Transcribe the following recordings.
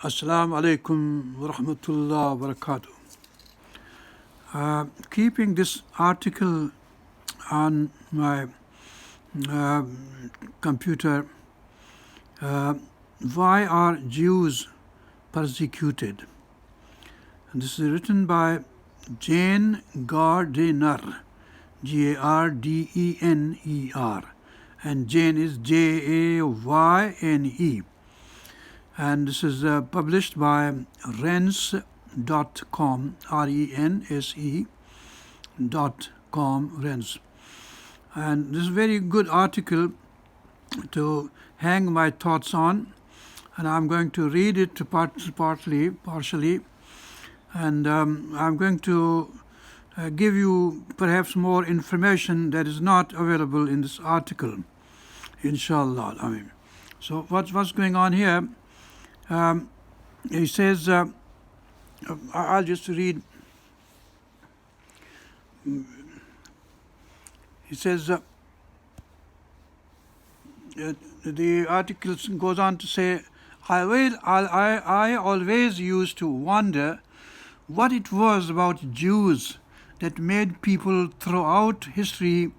Assalamu alaikum wa rahmatullah wa barakatuh. Keeping this article on my computer, why are Jews persecuted? And this is written by Jayne Gardener, Gardener, and Jayne is Jayne. And this is published by rense.com, rense.com, Rense. And this is a very good article to hang my thoughts on, and I'm going to read it partially, and I'm going to give you perhaps more information that is not available in this article, inshallah. So what's going on here? He says, I'll just read. He says, the article goes on to say, I always used to wonder what it was about Jews that made people throughout history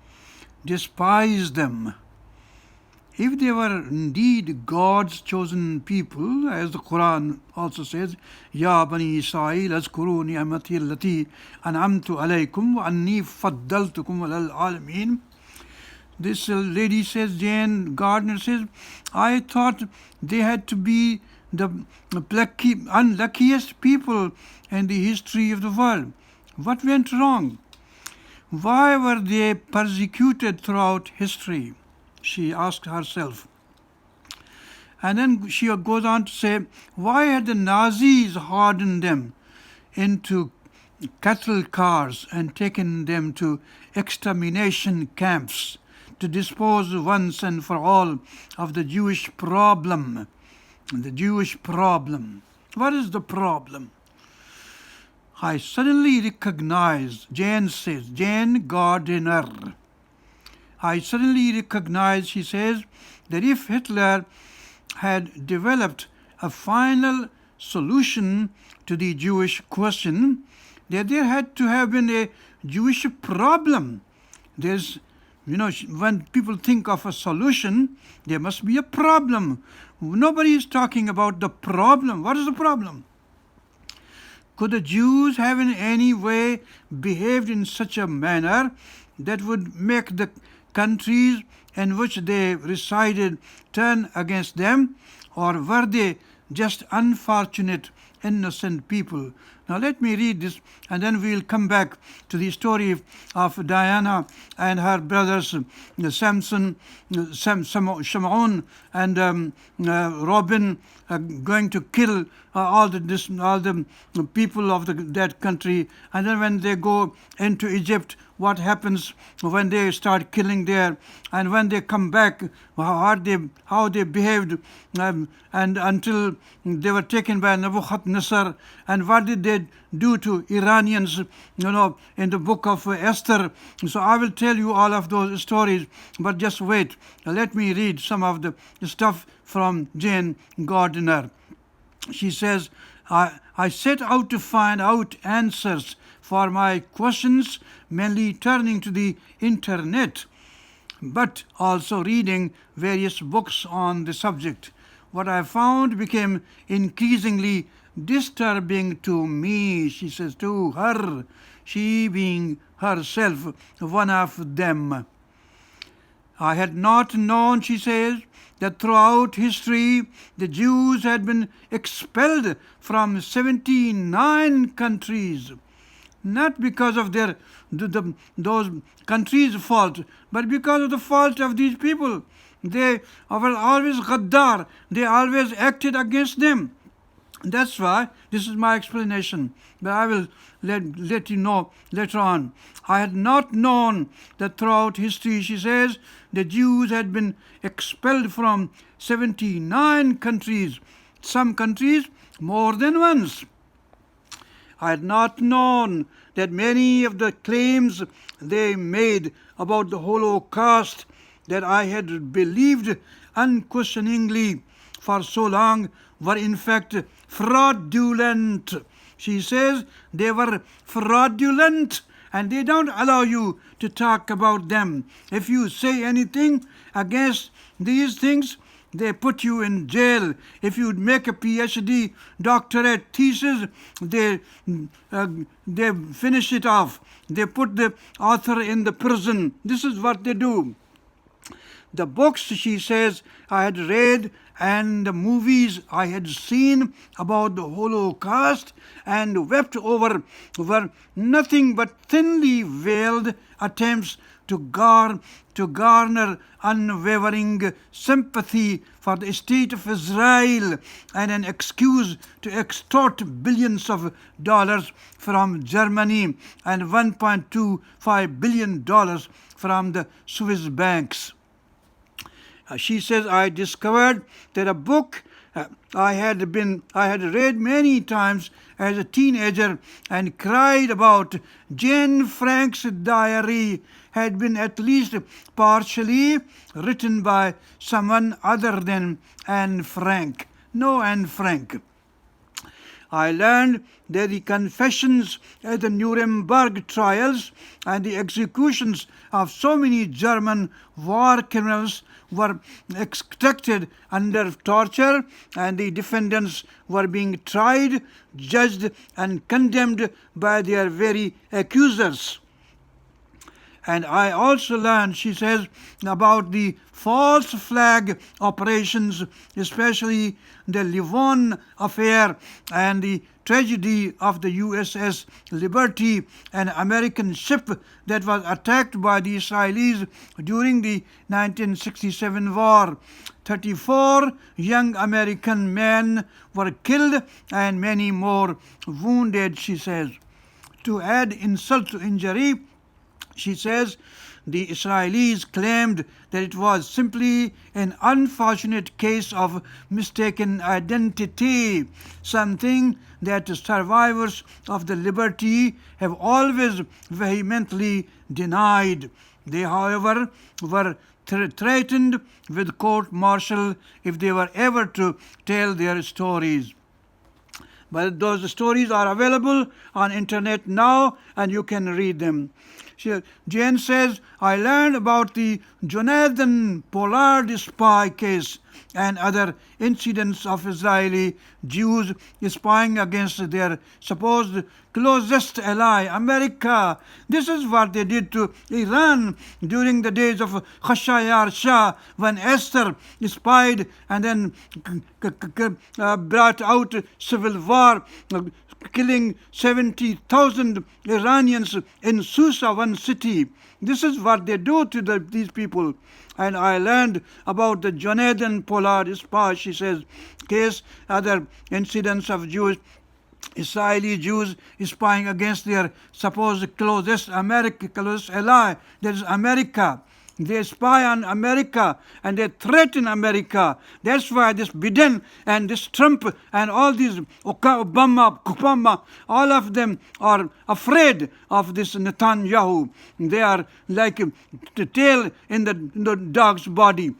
despise them. If they were indeed God's chosen people, as the Quran also says, Ya Bani Israel, azkuru ni'amati allati an'amtu alaykum wa anni faddaltukum alal alameen. This lady says, Jayne Gardner says, I thought they had to be the unluckiest people in the history of the world. What went wrong? Why were they persecuted throughout history? She asked herself. And then she goes on to say, why had the Nazis hardened them into cattle cars and taken them to extermination camps to dispose once and for all of the Jewish problem? The Jewish problem. What is the problem? I suddenly recognized, Jayne says, Jayne Gardener, I suddenly recognized, she says, that if Hitler had developed a final solution to the Jewish question, that there had to have been a Jewish problem. There's, when people think of a solution, there must be a problem. Nobody is talking about the problem. What is the problem? Could the Jews have in any way behaved in such a manner that would make the countries in which they resided turn against them, or were they just unfortunate, innocent people? Now let me read this, and then we'll come back to the story of Diana and her brothers Samson, Shimon, and Robin going to kill all the people of that country. And then when they go into Egypt, what happens when they start killing there, and when they come back, how they behaved, and until they were taken by Nebuchadnesser, and what did they do to Iranians, in the Bookof Esther. So I will tell you all of those stories, but just wait. Let me read some of the stuff from Jayne Gardner. She says, I set out to find out answers for my questions, mainly turning to the internet, but also reading various books on the subject. What I found became increasingly disturbing to me, she says, to her, she being herself one of them. I had not known, she says, that throughout history the Jews had been expelled from 79 countries, not because of those countries' fault, but because of the fault of these people. They were always Ghaddar, they always acted against them. That's why this is my explanation, but I will let you know later on. I had not known that throughout history, she says, the Jews had been expelled from 79 countries, some countries more than once. I had not known that many of the claims they made about the Holocaust that I had believed unquestioningly for so long were in fact fraudulent. She says they were fraudulent and they don't allow you to talk about them. If you say anything against these things, they put you in jail. If you make a PhD doctorate thesis, they finish it off. They put the author in the prison. This is what they do. The books, she says, I had read and the movies I had seen about the Holocaust and wept over were nothing but thinly veiled attempts to garner unwavering sympathy for the state of Israel and an excuse to extort billions of dollars from Germany and $1.25 billion from the Swiss banks. She says, I discovered that a book I had read many times as a teenager and cried about, Jayne Frank's diary, had been at least partially written by someone other than Anne Frank. No Anne Frank. I learned that the confessions at the Nuremberg trials and the executions of so many German war criminals were extracted under torture, and the defendants were being tried, judged, and condemned by their very accusers. And I also learned, she says, about the false flag operations, especially the Livon affair and the tragedy of the USS Liberty, an American ship that was attacked by the Israelis during the 1967 war. 34 young American men were killed and many more wounded, she says. To add insult to injury, she says, the Israelis claimed that it was simply an unfortunate case of mistaken identity, something that survivors of the Liberty have always vehemently denied. They, however, were threatened with court-martial if they were ever to tell their stories. But those stories are available on internet now and you can read them. Jayne says, I learned about the Jonathan Pollard spy case and other incidents of Israeli Jews spying against their supposed closest ally, America. This is what they did to Iran during the days of Khashayar Shah, when Esther spied and then brought out civil war, killing 70,000 Iranians in Susa, one city. This is what they do to these people. And I learned about the Jonathan Pollard spy, she says, case, other incidents of Israeli Jews spying against their supposed closest ally, that is America. They spy on America and they threaten America. That's why this Biden and this Trump and all these Obama, all of them are afraid of this Netanyahu. They are like the tail in the dog's body.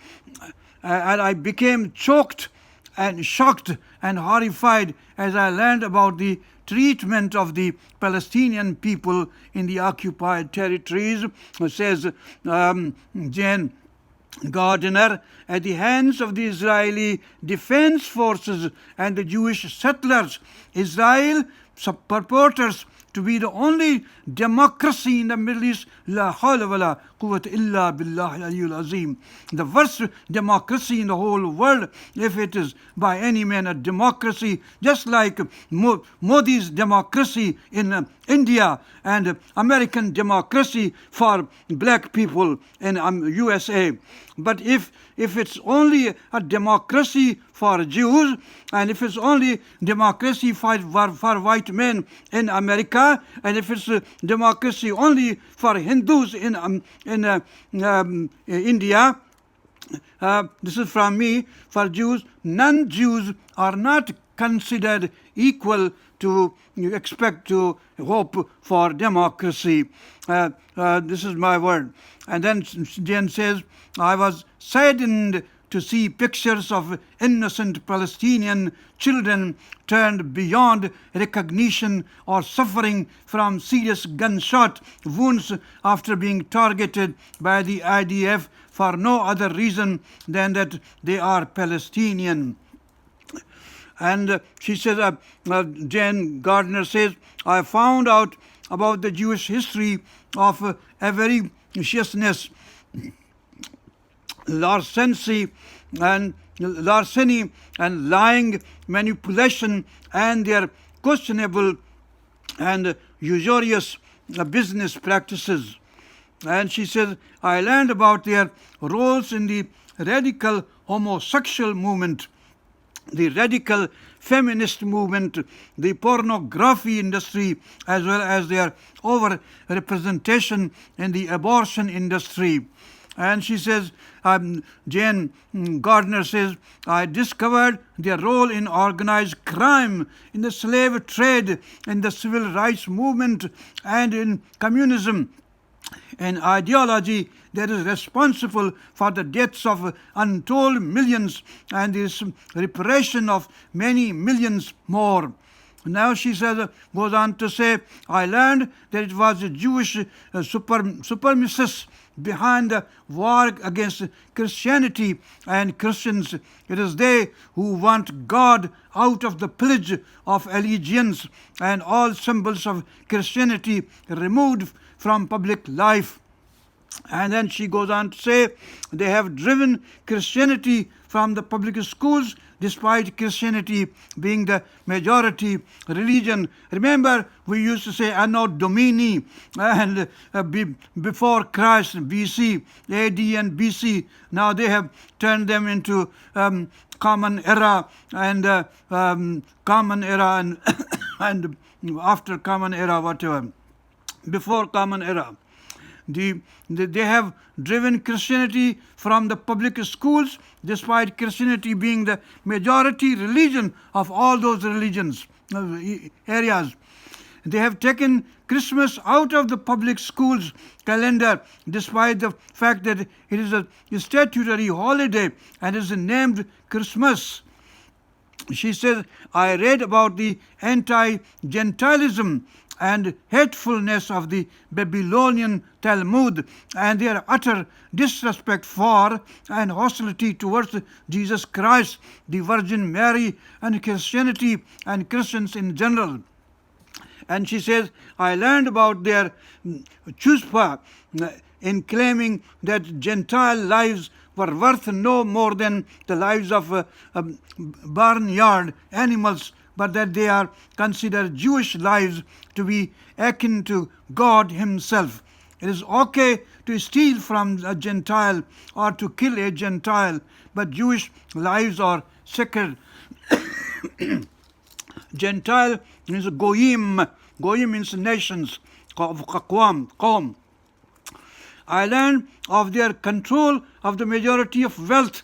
And I became choked and shocked and horrified as I learned about the treatment of the Palestinian people in the occupied territories, says Jayne Gardner, at the hands of the Israeli Defense Forces and the Jewish settlers. Israel purports to be the only democracy in the Middle East. La hawla wa la quwwata illa billah al-aliyyul azim. The worst democracy in the whole world, if it is by any man a democracy, just like Modi's democracy in India and American democracy for black people in USA. But if it's only a democracy for Jews, and if it's only democracy for white men in America, and if it's a democracy only for Hindus in India, this is from me, for Jews, non-Jews are not considered equal to expect to hope for democracy. This is my word. And then Jayne says, I was saddened to see pictures of innocent Palestinian children turned beyond recognition or suffering from serious gunshot wounds after being targeted by the IDF for no other reason than that they are Palestinian. And she says, Jayne Gardner says, I found out about the Jewish history of avariciousness, larceny and lying, manipulation, and their questionable and usurious business practices. And she says, I learned about their roles in the radical homosexual movement, the radical feminist movement, the pornography industry, as well as their over-representation in the abortion industry. And she says, Jayne Gardner says, I discovered their role in organized crime, in the slave trade, in the civil rights movement, and in communism, an ideology that is responsible for the deaths of untold millions and the repression of many millions more. Now she says, goes on to say, I learned that it was the Jewish supremacists behind the war against Christianity and Christians. It is they who want God out of the pledge of allegiance and all symbols of Christianity removed from public life. And then she goes on to say, they have driven Christianity from the public schools despite Christianity being the majority religion. Remember, we used to say Anno Domini, and before Christ, BC, AD and BC. Now they have turned them into Common Era and Common Era and after Common Era, whatever. Before Common Era. They have driven Christianity from the public schools despite Christianity being the majority religion of all those religions areas. They have taken Christmas out of the public schools calendar despite the fact that it is a statutory holiday and is named Christmas. She says, I read about the anti-Gentilism and hatefulness of the Babylonian Talmud and their utter disrespect for and hostility towards Jesus Christ, the Virgin Mary, and Christianity and Christians in general. And she says, I learned about their chutzpah in claiming that Gentile lives were worth no more than the lives of barnyard animals, but that they are considered Jewish lives to be akin to God himself. It is okay to steal from a Gentile or to kill a Gentile, but Jewish lives are sacred. Gentile means Goim. Goim means nations, Qawm. I learned of their control of the majority of wealth,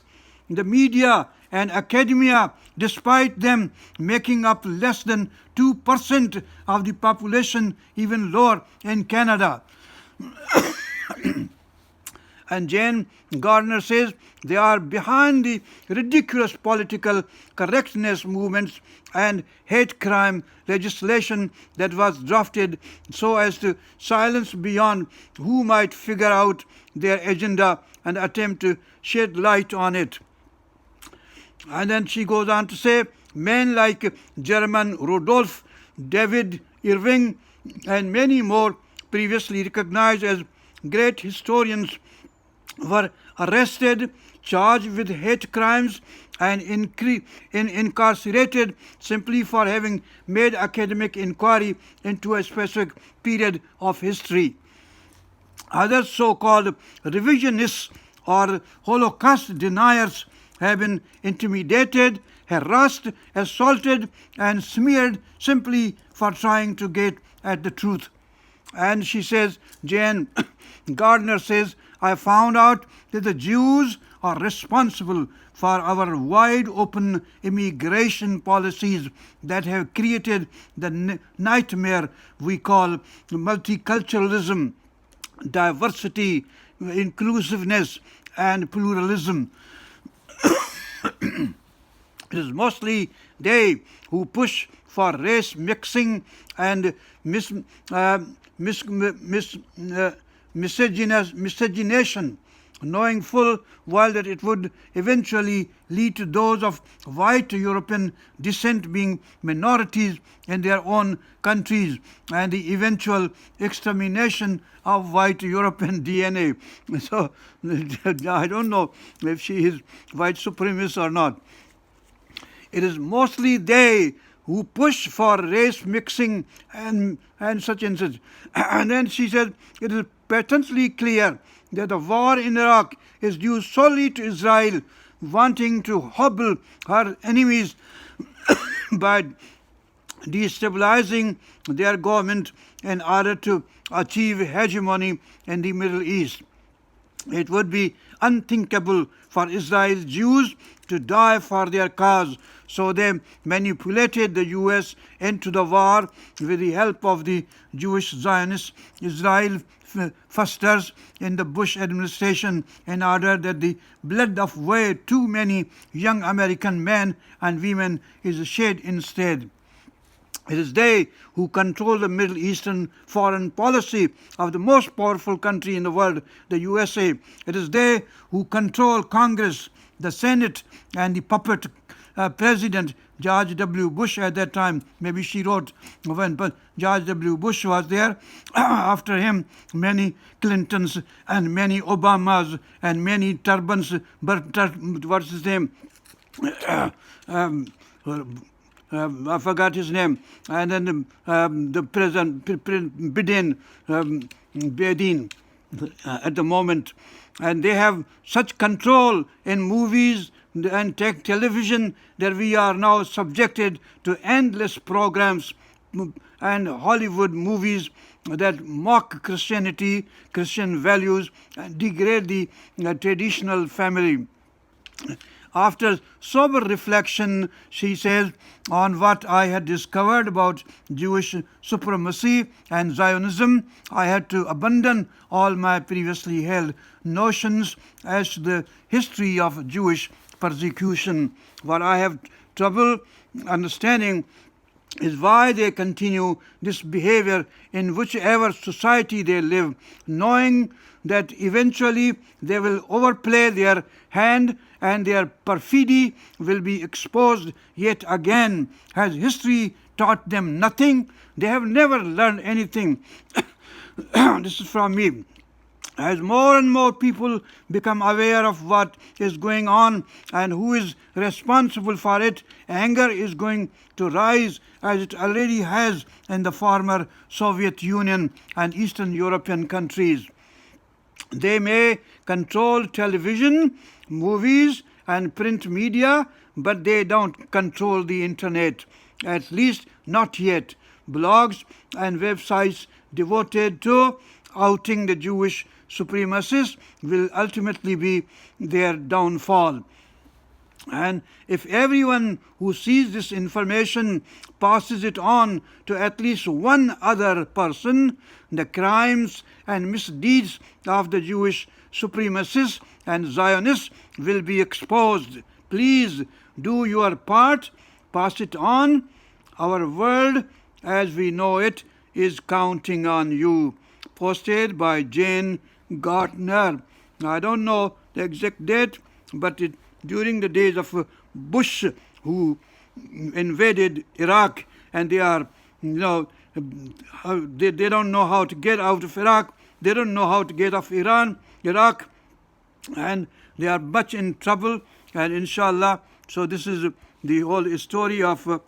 the media and academia, despite them making up less than 2% of the population, even lower in Canada. And Jayne Gardner says they are behind the ridiculous political correctness movements and hate crime legislation that was drafted so as to silence beyond who might figure out their agenda and attempt to shed light on it. And then she goes on to say, men like German Rudolf, David Irving, and many more previously recognized as great historians were arrested, charged with hate crimes, and incarcerated simply for having made academic inquiry into a specific period of history. Other so-called revisionists or Holocaust deniers have been intimidated, harassed, assaulted, and smeared simply for trying to get at the truth. And she says, Jayne Gardner says, I found out that the Jews are responsible for our wide open immigration policies that have created the nightmare we call multiculturalism, diversity, inclusiveness, and pluralism. It is mostly they who push for race mixing and miscegenation, knowing full well that it would eventually lead to those of white European descent being minorities in their own countries and the eventual extermination of white European DNA. So I don't know if she is white supremacist or not. It is mostly they who push for race mixing and such and such. And then she said, it is patently clear that the war in Iraq is due solely to Israel wanting to hobble her enemies by destabilizing their government in order to achieve hegemony in the Middle East. It would be unthinkable for Israel's Jews to die for their cause, so they manipulated the U.S. into the war with the help of the Jewish Zionist Israel fusters in the Bush administration in order that the blood of way too many young American men and women is shed instead. It is they who control the Middle Eastern foreign policy of the most powerful country in the world, the USA. It is they who control Congress, the Senate, and the puppet President George W. Bush at that time. Maybe she wrote when George W. Bush was there. After him, many Clintons and many Obamas and many turbans. What's his name? I forgot his name. And then the President Biden at the moment. And they have such control in movies and television that we are now subjected to endless programs and Hollywood movies that mock Christianity, Christian values, and degrade the traditional family. After sober reflection, she says, on what I had discovered about Jewish supremacy and Zionism, I had to abandon all my previously held notions as to the history of Jewish persecution. What I have trouble understanding is why they continue this behavior in whichever society they live, knowing that eventually they will overplay their hand and their perfidy will be exposed yet again. Has history taught them nothing? They have never learned anything. This is from me. As more and more people become aware of what is going on and who is responsible for it, anger is going to rise as it already has in the former Soviet Union and Eastern European countries. They may control television, movies, and print media, but they don't control the internet, at least not yet. Blogs and websites devoted to outing the Jewish supremacists will ultimately be their downfall. And if everyone who sees this information passes it on to at least one other person, the crimes and misdeeds of the Jewish supremacists and Zionists will be exposed. Please do your part, pass it on. Our world, as we know it, is counting on you. Posted by Jayne Gardner. Now, I don't know the exact date, but during the days of Bush, who invaded Iraq, and they are, they don't know how to get out of Iraq. They don't know how to get off Iraq, and they are much in trouble. And inshallah, so this is the whole story of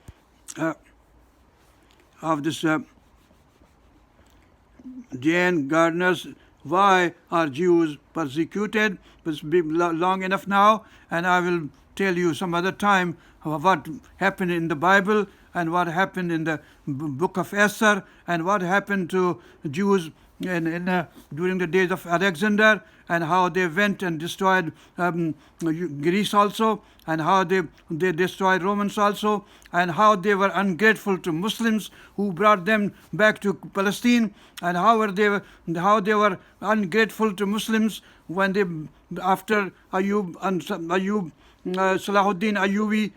this Jayne Gardner's Why Are Jews Persecuted? It's been long enough now, and I will tell you some other time what happened in the Bible and what happened in the Bookof Esther and what happened to Jews during the days of Alexander, and how they went and destroyed Greece also, and how they destroyed Romans also, and how they were ungrateful to Muslims who brought them back to Palestine, and how they were ungrateful to Muslims when they, after Ayub Salahuddin Ayyubi,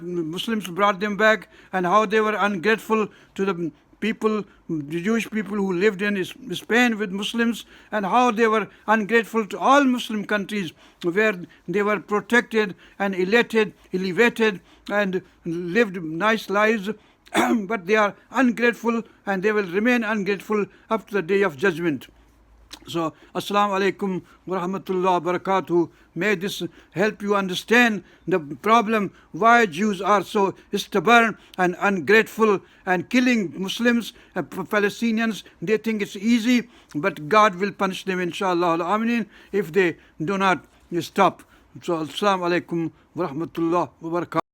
Muslims brought them back, and how they were ungrateful to the people, the Jewish people who lived in Spain with Muslims, and how they were ungrateful to all Muslim countries where they were protected and elevated and lived nice lives, but they are ungrateful and they will remain ungrateful up to the day of judgment. So, Assalamu alaikum wa rahmatullah wa barakatuh. May this help you understand the problem why Jews are so stubborn and ungrateful and killing Muslims and Palestinians. They think it's easy, but God will punish them, inshallah al-aminin, if they do not stop. So, Assalamu alaikum wa rahmatullah wa barakatuh.